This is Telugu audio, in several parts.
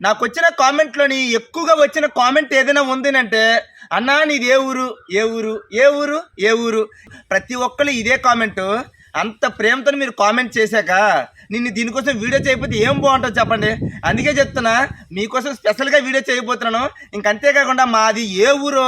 నాకు వచ్చిన కామెంట్లోని ఎక్కువగా వచ్చిన కామెంట్ ఏదైనా ఉంది అంటే, అన్నా నీది ఏ ఊరు ఏ ఊరు ఏ ఊరు ఏ ఊరు, ప్రతి ఒక్కరు ఇదే కామెంటు. అంత ప్రేమతో మీరు కామెంట్ చేశాక నిన్ను దీనికోసం వీడియో చేయకపోతే ఏం బాగుంటుంది చెప్పండి. అందుకే చెప్తున్నా, మీకోసం స్పెషల్గా వీడియో చేయబోతున్నాను. ఇంకంతేకాకుండా మాది ఏ ఊరో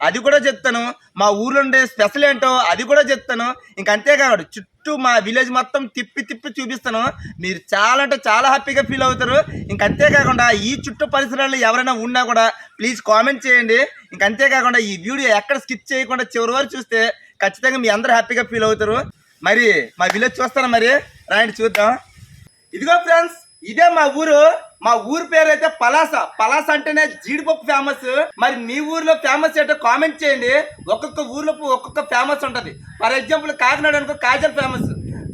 అది కూడా చెప్తాను, మా ఊర్లో ఉండే స్పెషల్ ఏంటో అది కూడా చెప్తాను. ఇంకంతేకాకుండా చుట్టూ మా విలేజ్ మొత్తం తిప్పి తిప్పి చూపిస్తాను. మీరు చాలా అంటే చాలా హ్యాపీగా ఫీల్ అవుతారు. ఇంకంతేకాకుండా ఈ చుట్టూ పరిసరాల్లో ఎవరైనా ఉన్నా కూడా ప్లీజ్ కామెంట్ చేయండి. ఇంకంతేకాకుండా ఈ వీడియో ఎక్కడ స్కిప్ చేయకుండా చివరి వరకు చూస్తే ఖచ్చితంగా మీ అందరూ హ్యాపీగా ఫీల్ అవుతారు. మరి మా విలేజ్ చూస్తాను, మరి రాయండి చూద్దాం. ఇదిగో ఫ్రెండ్స్, ఇదే మా ఊరు. మా ఊరు పేరు అయితే పలాస. పలాస అంటేనే జీడిపప్పు ఫేమస్. మరి మీ ఊర్లో ఫేమస్ ఏంటో కామెంట్ చేయండి. ఒక్కొక్క ఊర్లో ఒక్కొక్క ఫేమస్ ఉంటుంది. ఫర్ ఎగ్జాంపుల్ కాకినాడ అనుకో కాజల్ ఫేమస్,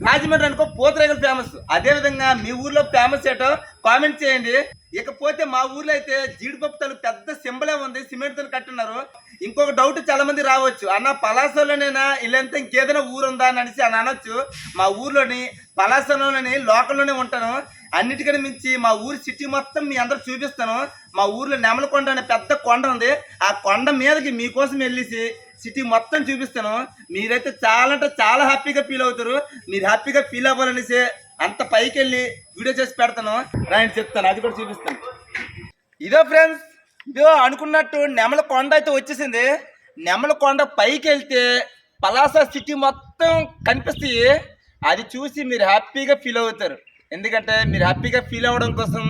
రాజమండ్రి అనుకో పూతరేగలు ఫేమస్. అదేవిధంగా మీ ఊర్లో ఫేమస్ ఏంటో కామెంట్ చేయండి. ఇకపోతే మా ఊర్లో అయితే జీడిపప్పు తను పెద్ద సింబలే ఉంది, సిమెంట్తో కట్టున్నారు. ఇంకొక డౌట్ చాలా మంది రావచ్చు, అన్న పలాసలోనేనా ఇల్లంతా ఇంకేదైనా ఊరు ఉందా అని అని అనొచ్చు. మా ఊర్లోని పలాసలోని లోకల్లోనే ఉంటాను. అన్నిటికన్నా మించి మా ఊరు సిటీ మొత్తం మీ అందరూ చూపిస్తాను. మా ఊర్లో నెమలకొండ అనే పెద్ద కొండ ఉంది. ఆ కొండ మీదకి మీకోసం వెళ్ళేసి సిటీ మొత్తం చూపిస్తాను. మీరైతే చాలా అంటే చాలా హ్యాపీగా ఫీల్ అవుతారు. మీరు హ్యాపీగా ఫీల్ అవ్వాలనేసి అంత పైకి వెళ్ళి వీడియో చేసి పెడతాను. రాయండి చెప్తాను, అది కూడా చూపిస్తాను. ఇదో ఫ్రెండ్స్, ఇదో అనుకున్నట్టు నెమలకొండ అయితే వచ్చేసింది. నెమలకొండ పైకి వెళ్తే పలాస సిటీ మొత్తం కనిపిస్తాయి. అది చూసి మీరు హ్యాపీగా ఫీల్ అవుతారు. ఎందుకంటే మీరు హ్యాపీగా ఫీల్ అవ్వడం కోసం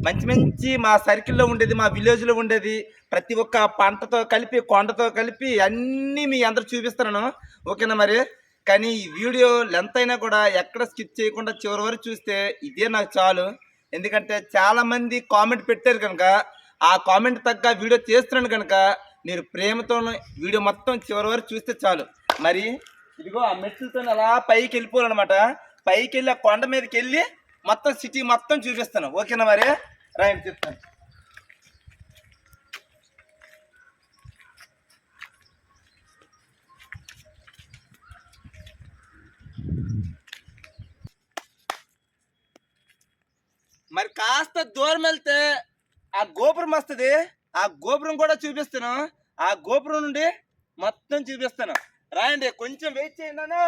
మంచి మంచి మా సర్కిల్లో ఉండేది, మా విలేజ్లో ఉండేది ప్రతి ఒక్క పంటతో కలిపి కొండతో కలిపి అన్నీ మీ అందరూ చూపిస్తున్నాను. ఓకేనా మరి? కానీ ఈ వీడియో లెంత్ అయినా కూడా ఎక్కడ స్కిప్ చేయకుండా చివరి వరకు చూస్తే ఇదే నాకు చాలు. ఎందుకంటే చాలామంది కామెంట్ పెట్టారు కనుక ఆ కామెంట్ తగ్గ వీడియో చేస్తున్నాను కనుక మీరు ప్రేమతో వీడియో మొత్తం చివరి వరకు చూస్తే చాలు. మరి ఇదిగో ఆ మెట్లతో అలా పైకి వెళ్ళిపోవాలన్నమాట. పైకి వెళ్ళి ఆ కొండ మీదకి వెళ్ళి మొత్తం సిటీ మొత్తం చూపిస్తాను. ఓకేనా మరి? రైట్ చెప్తాను. మరి కాస్త దూరం వెళ్తే ఆ గోపురం వస్తుంది. ఆ గోపురం కూడా చూపిస్తాను. ఆ గోపురం నుండి మొత్తం చూపిస్తాను. రాయండి, కొంచెం వెయిట్ చేయండి.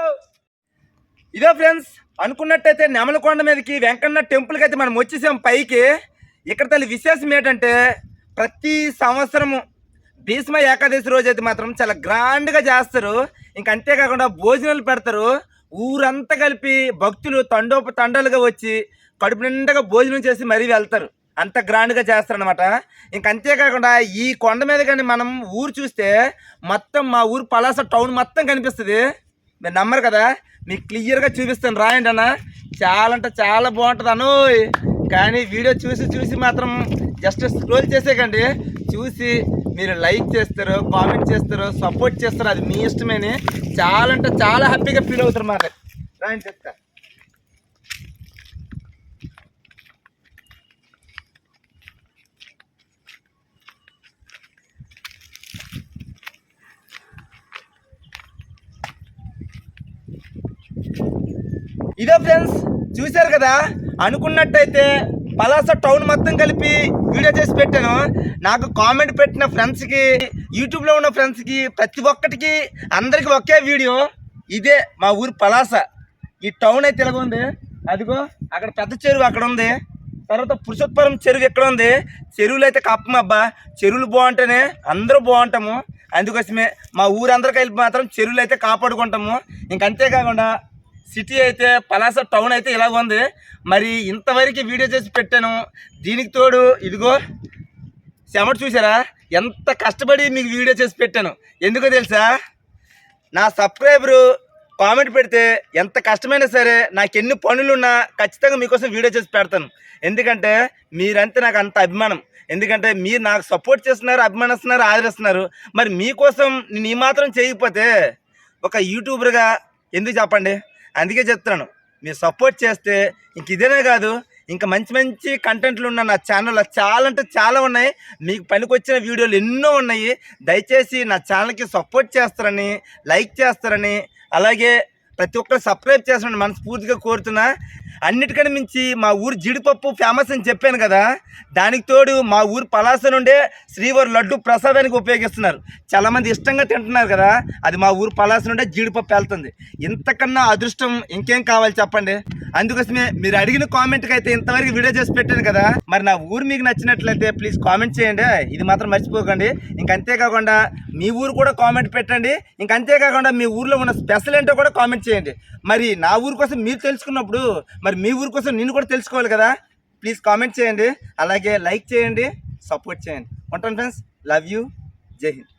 ఇదే ఫ్రెండ్స్, అనుకున్నట్టయితే నెమలకొండ మీదకి వెంకన్న టెంపుల్కి అయితే మనం వచ్చేసాం పైకి. ఇక్కడ తల్లి విశేషం ఏంటంటే ప్రతి సంవత్సరము భీష్మ ఏకాదశి రోజు అయితే మాత్రం చాలా గ్రాండ్గా చేస్తారు. అంతేకాకుండా భోజనాలు పెడతారు. ఊరంతా కలిపి భక్తులు తండోపతండాలుగా వచ్చి కడుపు నిండగా భోజనం చేసి మరీ వెళ్తారు. అంత గ్రాండ్గా చేస్తారనమాట. అంతేకాకుండా ఈ కొండ మీద కానీ మనం ఊరు చూస్తే మొత్తం మా ఊరు పలాస టౌన్ మొత్తం కనిపిస్తుంది. మీరు నమ్మరు కదా, మీకు క్లియర్గా చూపిస్తాను. రాయండి అన్న, చాలా అంటే చాలా బాగుంటుంది అను. కానీ వీడియో చూసి చూసి మాత్రం జస్ట్ స్క్రోల్ చేసేకండి. చూసి మీరు లైక్ చేస్తారు, కామెంట్ చేస్తారు, సపోర్ట్ చేస్తారు, అది మీ ఇష్టమేని. చాలా అంటే చాలా హ్యాపీగా ఫీల్ అవుతారు మాట. రాయండి చెప్తా. ఇదే ఫ్రెండ్స్, చూశారు కదా, అనుకున్నట్టయితే పలాస టౌన్ మొత్తం కలిపి వీడియో చేసి పెట్టాను. నాకు కామెంట్ పెట్టిన ఫ్రెండ్స్కి, యూట్యూబ్లో ఉన్న ఫ్రెండ్స్కి, ప్రతి ఒక్కటికి అందరికీ ఒకే వీడియో. ఇదే మా ఊరు పలాస. ఈ టౌన్ అయితే ఇలాగ ఉంది. అదిగో అక్కడ పెద్ద చెరువు అక్కడ ఉంది. తర్వాత పురుషోత్తపురం చెరువు ఎక్కడ ఉంది. చెరువులు అయితే కప్పమబ్బా, చెరువులు బాగుంటేనే అందరూ బాగుంటాము. అందుకోసమే మా ఊరందరూ కలిపి మాత్రం చెరువులు అయితే కాపాడుకుంటాము. అంతేకాకుండా సిటీ అయితే పలాస టౌన్ అయితే ఇలాగ ఉంది. మరి ఇంతవరకు వీడియో చేసి పెట్టాను. దీనికి తోడు ఇదిగో చెమట చూసారా, ఎంత కష్టపడి మీకు వీడియో చేసి పెట్టాను. ఎందుకో తెలుసా, నా సబ్స్క్రైబరు కామెంట్ పెడితే ఎంత కష్టమైనా సరే నాకు ఎన్ని పనులున్నా ఖచ్చితంగా మీకోసం వీడియో చేసి పెడతాను. ఎందుకంటే మీరంతే నాకు అంత అభిమానం. ఎందుకంటే మీరు నాకు సపోర్ట్ చేస్తున్నారు, అభిమానిస్తున్నారు, ఆదరిస్తున్నారు. మరి మీకోసం నేను ఈ మాత్రం చేయకపోతే ఒక యూట్యూబర్గా ఎందుకు చెప్పండి? అందుకే చెప్తున్నాను, మీరు సపోర్ట్ చేస్తే ఇదేనే కాదు, ఇంకా మంచి మంచి కంటెంట్లు ఉన్న నా ఛానల్లో చాలా అంటే చాలా ఉన్నాయి. మీకు పనికొచ్చిన వీడియోలు ఎన్నో ఉన్నాయి. దయచేసి నా ఛానల్కి సపోర్ట్ చేస్తారని, లైక్ చేస్తారని, అలాగే ప్రతి ఒక్కరు సబ్స్క్రైబ్ చేస్తారని మనస్ఫూర్తిగా కోరుతున్నా. అన్నిటికన్నా మించి మా ఊరు జీడిపప్పు ఫేమస్ అని చెప్పాను కదా, దానికి తోడు మా ఊరు పలాస నుండే శ్రీవారి లడ్డు ప్రసాదానికి ఉపయోగిస్తున్నారు. చాలామంది ఇష్టంగా తింటున్నారు కదా, అది మా ఊరు పలాస నుండే జీడిపప్పు వెళ్తుంది. ఇంతకన్నా అదృష్టం ఇంకేం కావాలి చెప్పండి. అందుకోసమే మీరు అడిగిన కామెంట్కి అయితే ఇంతవరకు వీడియో చేసి పెట్టాను కదా. మరి నా ఊరు మీకు నచ్చినట్లయితే ప్లీజ్ కామెంట్ చేయండి, ఇది మాత్రం మర్చిపోకండి. ఇంకంతేకాకుండా మీ ఊరు కూడా కామెంట్ పెట్టండి. ఇంకంతేకాకుండా మీ ఊర్లో ఉన్న స్పెషల్ ఏంటో కూడా కామెంట్ చేయండి. మరి నా ఊరు కోసం మీరు తెలుసుకున్నప్పుడు మరి మీ ఊరు కోసం నేను కూడా తెలుసుకోవాలి కదా. ప్లీజ్ కామెంట్ చేయండి, అలాగే లైక్ చేయండి, సపోర్ట్ చేయండి. ఉంటాను ఫ్రెండ్స్, లవ్ యూ, జై హింద్.